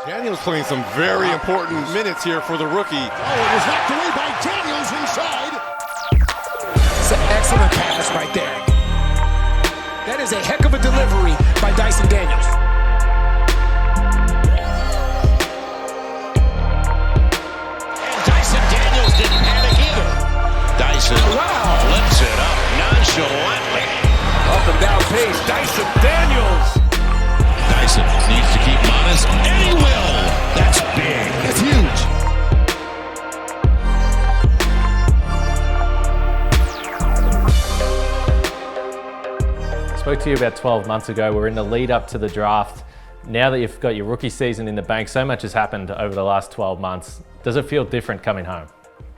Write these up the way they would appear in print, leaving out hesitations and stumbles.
Daniels playing some very important minutes here for the rookie. Oh, it was knocked away by Daniels inside. It's an excellent pass right there. That is a heck of a delivery by Dyson Daniels. And Dyson Daniels didn't panic either. Dyson flips it up nonchalantly. Up and down pace, Dyson Daniels. Dyson needs to keep honest, and he will. That's big. That's huge. I spoke to you about 12 months ago. We're in the lead up to the draft. Now that you've got your rookie season in the bank, so much has happened over the last 12 months. Does it feel different coming home?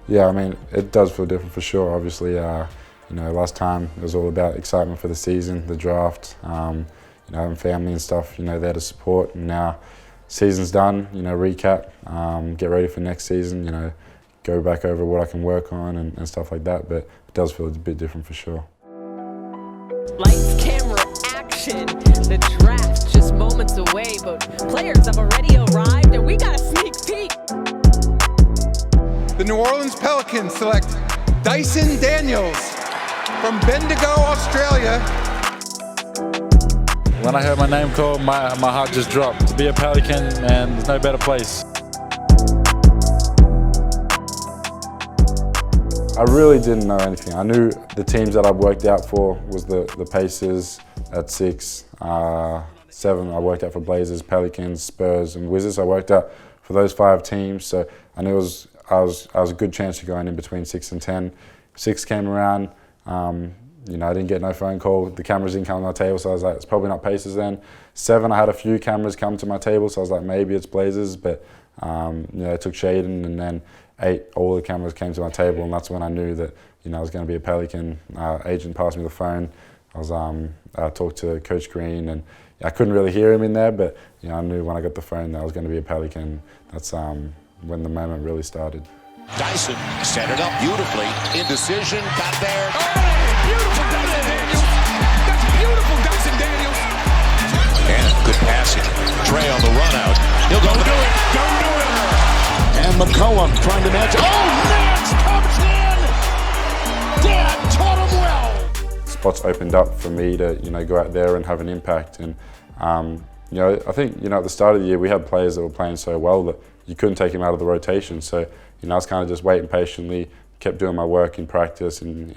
Yeah, I mean, it does feel different for sure. Obviously, last time it was all about excitement for the season, the draft, having family and stuff, there to support. And now season's done, recap, get ready for next season, go back over what I can work on and stuff like that. But it does feel a bit different for sure. Lights, camera, action. The draft just moments away, but players have already arrived and we got a sneak peek. The New Orleans Pelicans select Dyson Daniels from Bendigo, Australia. When I heard my name called, my heart just dropped. To be a Pelican, man, there's no better place. I really didn't know anything. I knew the teams that I've worked out for was the Pacers at 6, 7 I worked out for Blazers, Pelicans, Spurs and Wizards. I worked out for those 5 teams, so I knew I was a good chance of going in between 6 and 10. 6 came around, I didn't get no phone call. The cameras didn't come to my table, so I was like, it's probably not Pacers then. 7, I had a few cameras come to my table, so I was like, maybe it's Blazers, but I took Shaden, and then 8, all the cameras came to my table, and that's when I knew that I was going to be a Pelican. Agent passed me the phone. I talked to Coach Green, and I couldn't really hear him in there, but I knew when I got the phone that I was going to be a Pelican. That's when the moment really started. Dyson set it up beautifully. Indecision, got there. Oh, beautiful Dyson Daniels. That's beautiful Dyson Daniels. And good passing. Trey on the run out. He'll go do it. Don't do it. And McCollum trying to match. Oh, Nance comes in. Dad taught him well. Spots opened up for me to go out there and have an impact. And I think at the start of the year we had players that were playing so well that you couldn't take him out of the rotation. So I was kind of just waiting patiently, kept doing my work in practice and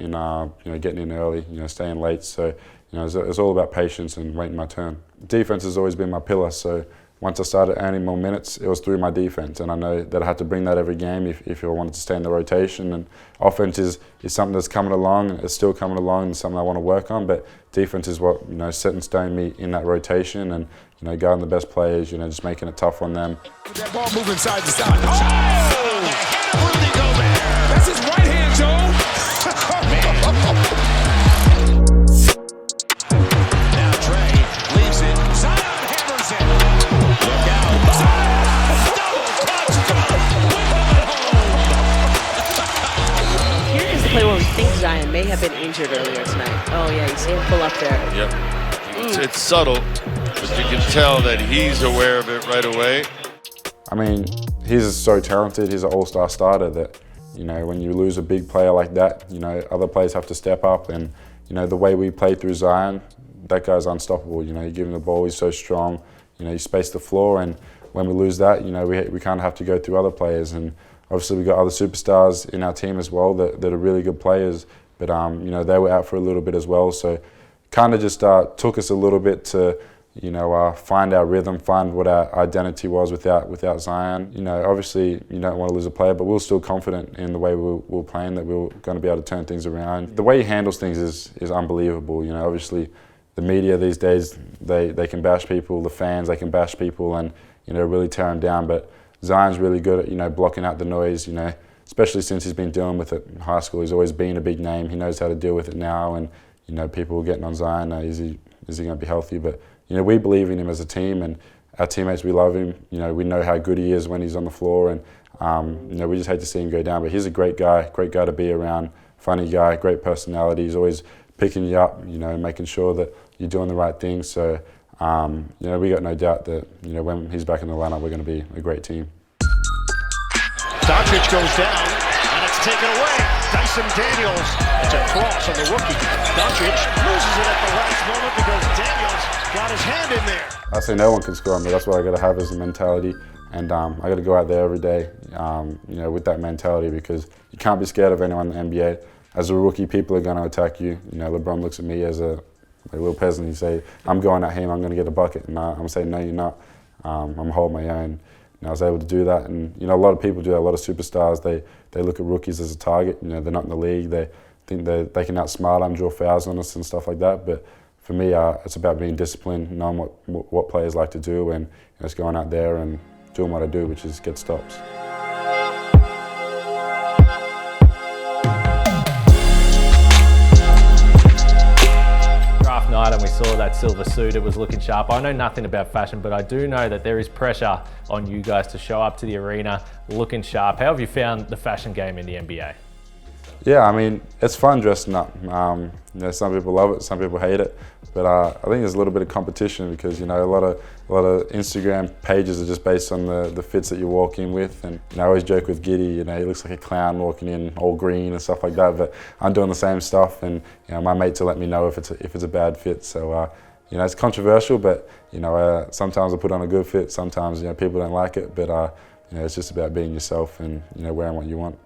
getting in early, staying late. So it's all about patience and waiting my turn. Defense has always been my pillar. So once I started earning more minutes, it was through my defense, and I know that I had to bring that every game if I wanted to stay in the rotation. And offense is something that's coming along, it's still coming along, and something I want to work on. But defense is what set in stone me in that rotation, and guarding the best players, just making it tough on them. That ball moving side to side. Oh! Rudy Gobert. That's his right hand, Joe. Now Trey leaves it. Zion hammers it. Look out. Here is the play where we think Zion may have been injured earlier tonight. Oh yeah, you see him pull up there. Yep. It's subtle, but you can tell that he's aware of it right away. I mean, he's so talented. He's an all-star starter that, when you lose a big player like that, other players have to step up. And, the way we play through Zion, that guy's unstoppable. You give him the ball, he's so strong. You space the floor, and when we lose that, we kind of have to go through other players. And obviously we've got other superstars in our team as well that are really good players. But, they were out for a little bit as well. So kind of just took us a little bit to, find our rhythm, find what our identity was without Zion. Obviously you don't want to lose a player, but we were still confident in the way we were playing, that we were going to be able to turn things around. The way he handles things is unbelievable. Obviously the media these days, they can bash people, the fans, they can bash people and, really tear them down. But Zion's really good at, blocking out the noise, especially since he's been dealing with it in high school. He's always been a big name. He knows how to deal with it now, and, people are getting on Zion. Is he going to be healthy? But we believe in him as a team, and our teammates, we love him. We know how good he is when he's on the floor, and we just hate to see him go down. But he's a great guy to be around. funny guy, great personality. He's always picking you up, you know, making sure that you're doing the right thing. So, you know, we got no doubt that, you know, when he's back in the lineup, we're going to be a great team. Doncic goes down, and it's taken away. Dyson Daniels, it's a cross on the rookie. Doncic loses it at the last moment because Daniels got his hand in there. I say no one can score on me. That's what I got to have as a mentality, and I got to go out there every day, you know, with that mentality, because you can't be scared of anyone in the NBA. As a rookie, people are going to attack you. You know, LeBron looks at me as a little peasant. He say, "I'm going at him. I'm going to get a bucket," and I'm saying, "No, you're not. I'm holding my own." And I was able to do that, and you know, a lot of people do that. A lot of superstars, they look at rookies as a target. You know, they're not in the league. They think they can outsmart them, draw fouls on us, and stuff like that. But for me, it's about being disciplined, knowing what players like to do, and just going out there and doing what I do, which is get stops. Draft night, and we saw that silver suit. It was looking sharp. I know nothing about fashion, but I do know that there is pressure on you guys to show up to the arena looking sharp. How have you found the fashion game in the NBA? Yeah, I mean, it's fun dressing up. You know, some people love it, some people hate it, but I think there's a little bit of competition because, you know, a lot of Instagram pages are just based on the fits that you walk in with. And you know, I always joke with Giddy, you know, he looks like a clown walking in all green and stuff like that. But I'm doing the same stuff, and you know, my mates will let me know if it's a bad fit. So you know, it's controversial, but you know, sometimes I put on a good fit. Sometimes, you know, people don't like it, but you know, it's just about being yourself and, you know, wearing what you want.